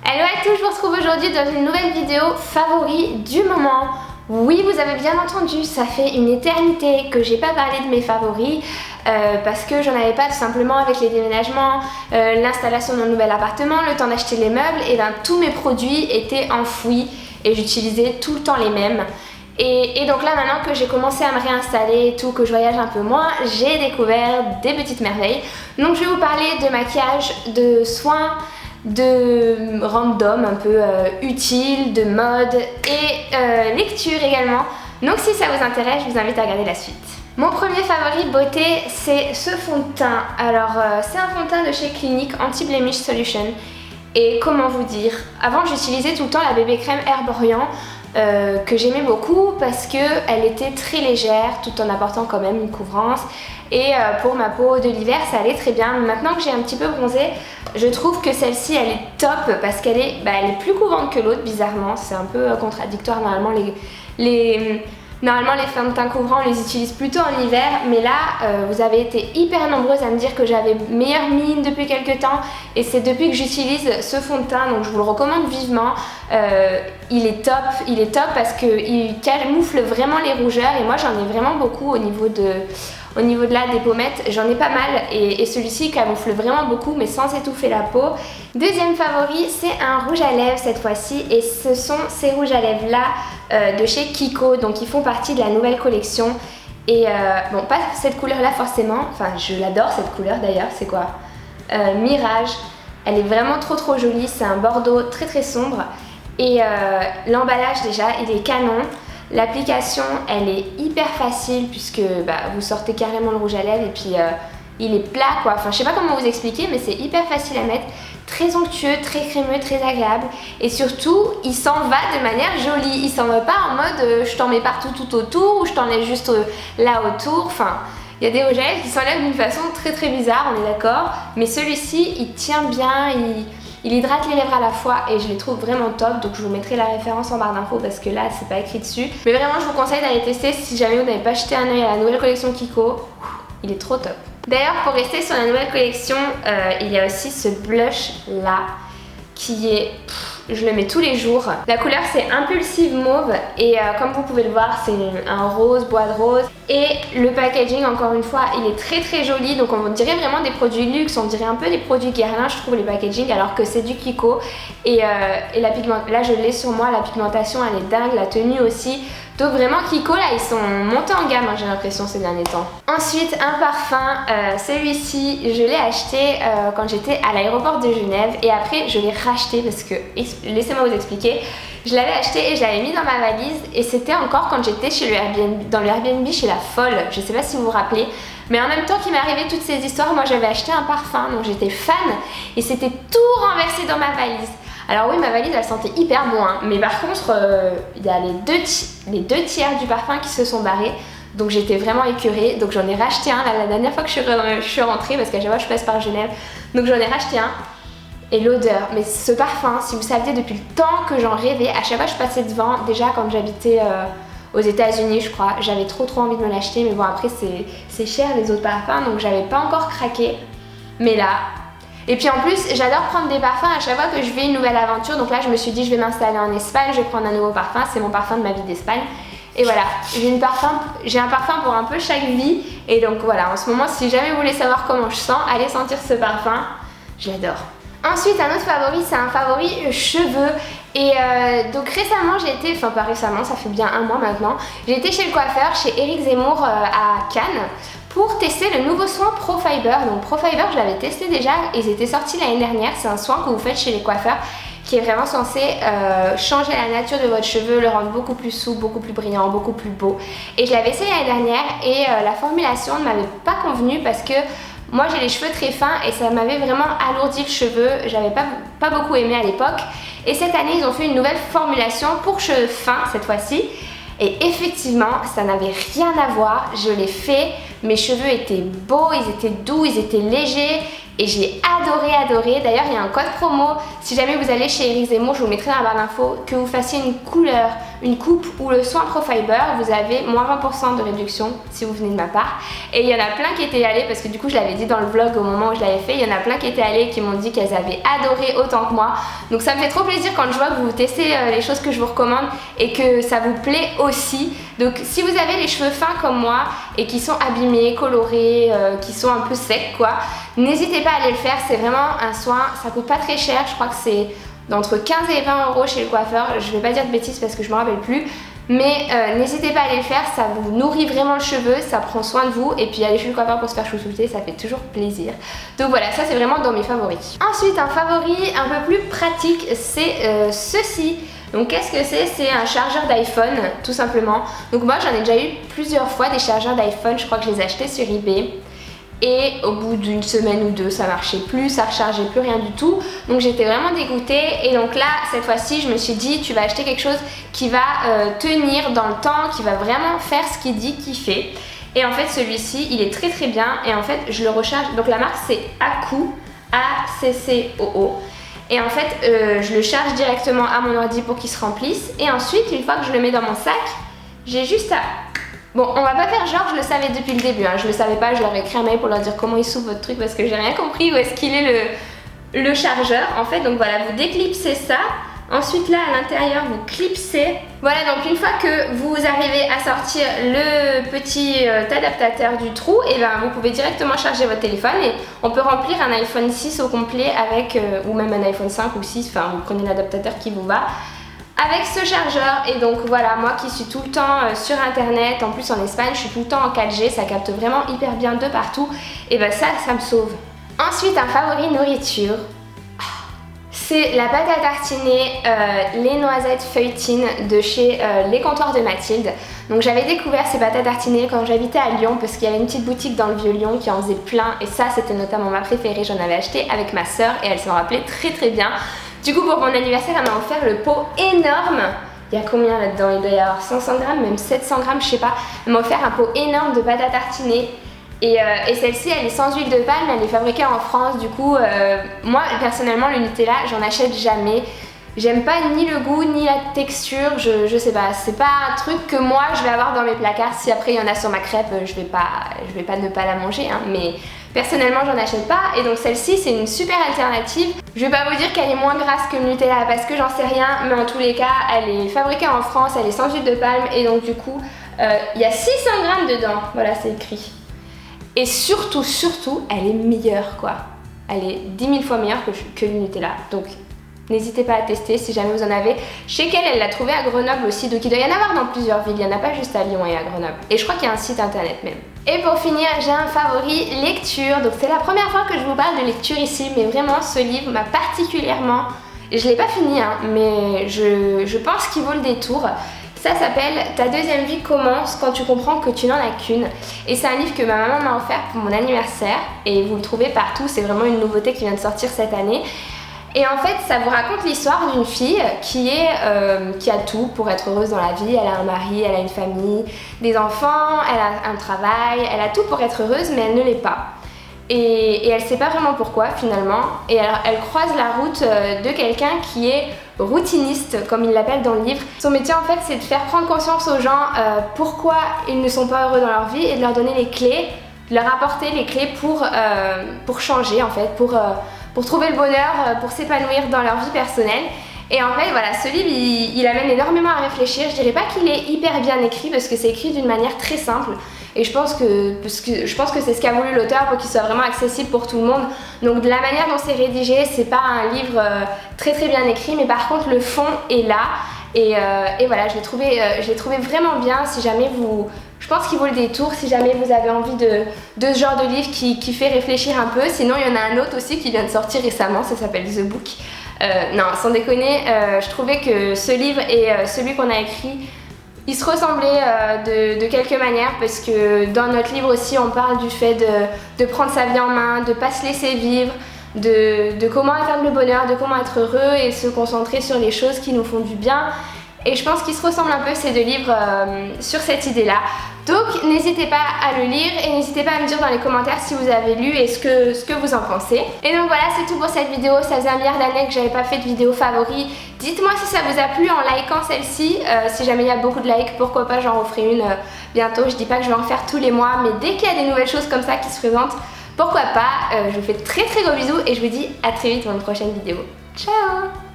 Hello à tous, je vous retrouve aujourd'hui dans une nouvelle vidéo favori du moment. Oui, vous avez bien entendu, ça fait une éternité que j'ai pas parlé de mes favoris parce que j'en avais pas tout simplement avec les déménagements, l'installation de mon nouvel appartement, le temps d'acheter les meubles, et ben tous mes produits étaient enfouis et j'utilisais tout le temps les mêmes. Et donc là maintenant que j'ai commencé à me réinstaller et tout, que je voyage un peu moins, j'ai découvert des petites merveilles. Donc je vais vous parler de maquillage, de soins, de random un peu utile, de mode et lecture également. Donc si ça vous intéresse, je vous invite à regarder la suite. Mon premier favori beauté, c'est ce fond de teint. Alors c'est un fond de teint de chez Clinique, Anti-Blemish Solution. Et comment vous dire, avant j'utilisais tout le temps la bébé crème Herborian que j'aimais beaucoup parce qu'elle était très légère tout en apportant quand même une couvrance. Et pour ma peau de l'hiver ça allait très bien. Maintenant que j'ai un petit peu bronzé, je trouve que celle-ci elle est top parce qu'elle est, elle est plus couvrante que l'autre bizarrement. C'est un peu contradictoire, normalement les fins de teint couvrants on les utilise plutôt en hiver, mais là vous avez été hyper nombreuses à me dire que j'avais meilleure mine depuis quelques temps et c'est depuis que j'utilise ce fond de teint, donc je vous le recommande vivement. Il est top parce qu'il camoufle vraiment les rougeurs et moi j'en ai vraiment beaucoup au niveau de là des pommettes, j'en ai pas mal et celui-ci camoufle vraiment beaucoup mais sans étouffer la peau. Deuxième favori, c'est un rouge à lèvres cette fois-ci et ce sont ces rouges à lèvres là de chez Kiko, donc ils font partie de la nouvelle collection et bon, pas cette couleur là forcément, enfin je l'adore cette couleur d'ailleurs, c'est quoi Mirage. Elle est vraiment trop jolie, c'est un bordeaux très sombre et l'emballage déjà il est canon. L'application elle est hyper facile puisque vous sortez carrément le rouge à lèvres et puis il est plat quoi, enfin je sais pas comment vous expliquer mais c'est hyper facile à mettre, très onctueux, très crémeux, très agréable et surtout il s'en va de manière jolie, il s'en va pas en mode je t'en mets partout tout autour ou je t'en laisse juste là autour, enfin il y a des rouges à lèvres qui s'enlèvent d'une façon très bizarre, on est d'accord, mais celui-ci il tient bien, il hydrate les lèvres à la fois et je les trouve vraiment top, donc je vous mettrai la référence en barre d'infos parce que là c'est pas écrit dessus. Mais vraiment je vous conseille d'aller tester si jamais vous n'avez pas jeté un œil à la nouvelle collection Kiko, il est trop top. D'ailleurs pour rester sur la nouvelle collection, il y a aussi ce blush là qui est... je le mets tous les jours. La couleur c'est Impulsive Mauve et comme vous pouvez le voir c'est un rose, bois de rose. Et le packaging encore une fois il est très joli, donc on dirait vraiment des produits luxe, on dirait un peu des produits Guerlain je trouve les packaging alors que c'est du Kiko. Et la pigmentation, là je l'ai sur moi, la pigmentation elle est dingue, la tenue aussi. Donc vraiment Kiko là ils sont montés en gamme j'ai l'impression ces derniers temps. Ensuite un parfum, celui-ci je l'ai acheté quand j'étais à l'aéroport de Genève et après je l'ai racheté parce que, laissez-moi vous expliquer, je l'avais acheté et je l'avais mis dans ma valise et c'était encore quand j'étais dans le Airbnb chez la Folle, je sais pas si vous vous rappelez. Mais en même temps qu'il m'est arrivé toutes ces histoires, moi j'avais acheté un parfum donc j'étais fan et c'était tout renversé dans ma valise. Alors oui ma valise elle sentait hyper bon hein, mais par contre il y a les deux tiers du parfum qui se sont barrés. Donc j'étais vraiment écœurée, donc j'en ai racheté un la dernière fois que je suis rentrée parce qu'à chaque fois je passe par Genève. Donc j'en ai racheté un. Et l'odeur, mais ce parfum, si vous saviez depuis le temps que j'en rêvais, à chaque fois je passais devant, déjà quand j'habitais aux États-Unis je crois, j'avais trop envie de me l'acheter, mais bon après c'est cher les autres parfums donc j'avais pas encore craqué. Mais là, et puis en plus j'adore prendre des parfums à chaque fois que je vais une nouvelle aventure, donc là je me suis dit je vais m'installer en Espagne, je vais prendre un nouveau parfum, c'est mon parfum de ma vie d'Espagne. Et voilà, j'ai un parfum pour un peu chaque vie, et donc voilà, en ce moment si jamais vous voulez savoir comment je sens, allez sentir ce parfum, je l'adore. Ensuite un autre favori, c'est un favori cheveux et donc récemment j'ai été, enfin pas récemment, ça fait bien un mois maintenant, j'ai été chez le coiffeur, chez Éric Zemmour à Cannes pour tester le nouveau soin Pro-Fiber. Donc Pro-Fiber je l'avais testé déjà, ils étaient sortis l'année dernière, c'est un soin que vous faites chez les coiffeurs qui est vraiment censé changer la nature de votre cheveu, le rendre beaucoup plus souple, beaucoup plus brillant, beaucoup plus beau. Et je l'avais essayé l'année dernière et la formulation ne m'avait pas convenu parce que moi j'ai les cheveux très fins et ça m'avait vraiment alourdi le cheveu, j'avais pas beaucoup aimé à l'époque. Et cette année ils ont fait une nouvelle formulation pour cheveux fins cette fois-ci. Et effectivement ça n'avait rien à voir, je l'ai fait, mes cheveux étaient beaux, ils étaient doux, ils étaient légers. Et j'ai adoré. D'ailleurs il y a un code promo, si jamais vous allez chez Éric Zemmour, je vous mettrai dans la barre d'infos, que vous fassiez une couleur une coupe ou le soin Profiber, vous avez moins 20% de réduction si vous venez de ma part. Et il y en a plein qui étaient allés, parce que du coup je l'avais dit dans le vlog au moment où je l'avais fait, il y en a plein qui étaient allés et qui m'ont dit qu'elles avaient adoré autant que moi. Donc ça me fait trop plaisir quand je vois que vous testez les choses que je vous recommande et que ça vous plaît aussi. Donc si vous avez les cheveux fins comme moi et qui sont abîmés, colorés, qui sont un peu secs quoi, n'hésitez pas à aller le faire, c'est vraiment un soin, ça coûte pas très cher, je crois que c'est d'entre 15 et 20 € chez le coiffeur, je vais pas dire de bêtises parce que je me rappelle plus, mais n'hésitez pas à aller le faire, ça vous nourrit vraiment le cheveu, ça prend soin de vous, et puis aller chez le coiffeur pour se faire chouchouter, ça fait toujours plaisir. Donc voilà, ça c'est vraiment dans mes favoris. Ensuite, un favori un peu plus pratique, c'est ceci. Donc qu'est-ce que c'est? C'est un chargeur d'iPhone, tout simplement. Donc moi j'en ai déjà eu plusieurs fois des chargeurs d'iPhone, je crois que je les ai achetés sur eBay. Et au bout d'une semaine ou deux, ça marchait plus, ça rechargeait plus rien du tout. Donc j'étais vraiment dégoûtée. Et donc là, cette fois-ci, je me suis dit, tu vas acheter quelque chose qui va tenir dans le temps, qui va vraiment faire ce qu'il dit qu'il fait. Et en fait, celui-ci, il est très très bien. Et en fait, je le recharge. Donc la marque, c'est Accoo, A-C-C-O-O. Et en fait, je le charge directement à mon ordi pour qu'il se remplisse. Et ensuite, une fois que je le mets dans mon sac, j'ai juste à... Bon, on va pas faire genre je le savais depuis le début, hein. Je le savais pas, je leur ai écrit un mail pour leur dire comment il s'ouvre votre truc parce que j'ai rien compris où est-ce qu'il est le chargeur en fait. Donc voilà, vous déclipsez ça, ensuite là à l'intérieur vous clipsez. Voilà, donc une fois que vous arrivez à sortir le petit adaptateur du trou, et ben vous pouvez directement charger votre téléphone et on peut remplir un iPhone 6 au complet avec, ou même un iPhone 5 ou 6, enfin vous prenez l'adaptateur qui vous va. Avec ce chargeur. Et donc voilà, moi qui suis tout le temps sur internet, en plus en Espagne, je suis tout le temps en 4G, ça capte vraiment hyper bien de partout, et ben ça me sauve. Ensuite, un favori nourriture, c'est la pâte à tartiner les noisettes feuilletines de chez Les Comptoirs de Mathilde. Donc j'avais découvert ces pâtes à tartiner quand j'habitais à Lyon parce qu'il y avait une petite boutique dans le Vieux-Lyon qui en faisait plein, et ça c'était notamment ma préférée, j'en avais acheté avec ma soeur et elle s'en rappelait très très bien. Du coup pour mon anniversaire elle m'a offert le pot énorme, il y a combien là-dedans? Il doit y avoir 500 grammes, même 700 grammes, je sais pas. Elle m'a offert un pot énorme de pâte à tartiner et celle-ci elle est sans huile de palme, elle est fabriquée en France. Du coup moi personnellement le Nutella j'en achète jamais. J'aime pas ni le goût ni la texture, je sais pas, c'est pas un truc que moi je vais avoir dans mes placards. Si après il y en a sur ma crêpe, je vais pas ne pas la manger hein, mais personnellement j'en achète pas. Et donc celle-ci c'est une super alternative. Je vais pas vous dire qu'elle est moins grasse que le Nutella parce que j'en sais rien, mais en tous les cas elle est fabriquée en France, elle est sans huile de palme et donc du coup il y a 600 grammes dedans, voilà c'est écrit. Et surtout elle est meilleure quoi, elle est 10 000 fois meilleure que le Nutella. Donc n'hésitez pas à tester si jamais vous en avez. Chez elle l'a trouvé à Grenoble aussi, donc il doit y en avoir dans plusieurs villes, il n'y en a pas juste à Lyon et à Grenoble. Et je crois qu'il y a un site internet même. Et pour finir, j'ai un favori lecture. Donc c'est la première fois que je vous parle de lecture ici, mais vraiment ce livre m'a particulièrement... Je l'ai pas fini, hein, mais je pense qu'il vaut le détour. Ça s'appelle Ta deuxième vie commence quand tu comprends que tu n'en as qu'une. Et c'est un livre que ma maman m'a offert pour mon anniversaire, et vous le trouvez partout, c'est vraiment une nouveauté qui vient de sortir cette année. Et en fait, ça vous raconte l'histoire d'une fille qui a tout pour être heureuse dans la vie. Elle a un mari, elle a une famille, des enfants, elle a un travail, elle a tout pour être heureuse, mais elle ne l'est pas. Et elle ne sait pas vraiment pourquoi finalement. Et elle croise la route de quelqu'un qui est routiniste, comme il l'appelle dans le livre. Son métier en fait, c'est de faire prendre conscience aux gens pourquoi ils ne sont pas heureux dans leur vie et de leur donner les clés, de leur apporter les clés pour changer en fait, pour trouver le bonheur, pour s'épanouir dans leur vie personnelle. Et en fait voilà, ce livre il amène énormément à réfléchir. Je dirais pas qu'il est hyper bien écrit parce que c'est écrit d'une manière très simple, et je pense que c'est ce qu'a voulu l'auteur pour qu'il soit vraiment accessible pour tout le monde. Donc de la manière dont c'est rédigé, c'est pas un livre très très bien écrit, mais par contre le fond est là. Et voilà, je l'ai trouvé vraiment bien. Si jamais je pense qu'il vaut le détour si jamais vous avez envie de ce genre de livre qui fait réfléchir un peu. Sinon il y en a un autre aussi qui vient de sortir récemment, ça s'appelle The Book. Non, sans déconner, je trouvais que ce livre et celui qu'on a écrit, ils se ressemblaient de quelque manière, parce que dans notre livre aussi on parle du fait de prendre sa vie en main, de pas se laisser vivre, de comment atteindre le bonheur, de comment être heureux et se concentrer sur les choses qui nous font du bien. Et je pense qu'ils se ressemblent un peu ces deux livres sur cette idée-là. Donc n'hésitez pas à le lire et n'hésitez pas à me dire dans les commentaires si vous avez lu et ce que vous en pensez. Et donc voilà, c'est tout pour cette vidéo. Ça faisait un milliard d'années que j'avais pas fait de vidéo favori. Dites-moi si ça vous a plu en likant celle-ci. Si jamais il y a beaucoup de likes, pourquoi pas j'en referai une bientôt. Je dis pas que je vais en faire tous les mois, mais dès qu'il y a des nouvelles choses comme ça qui se présentent, pourquoi pas. Je vous fais de très gros bisous et je vous dis à très vite dans une prochaine vidéo. Ciao!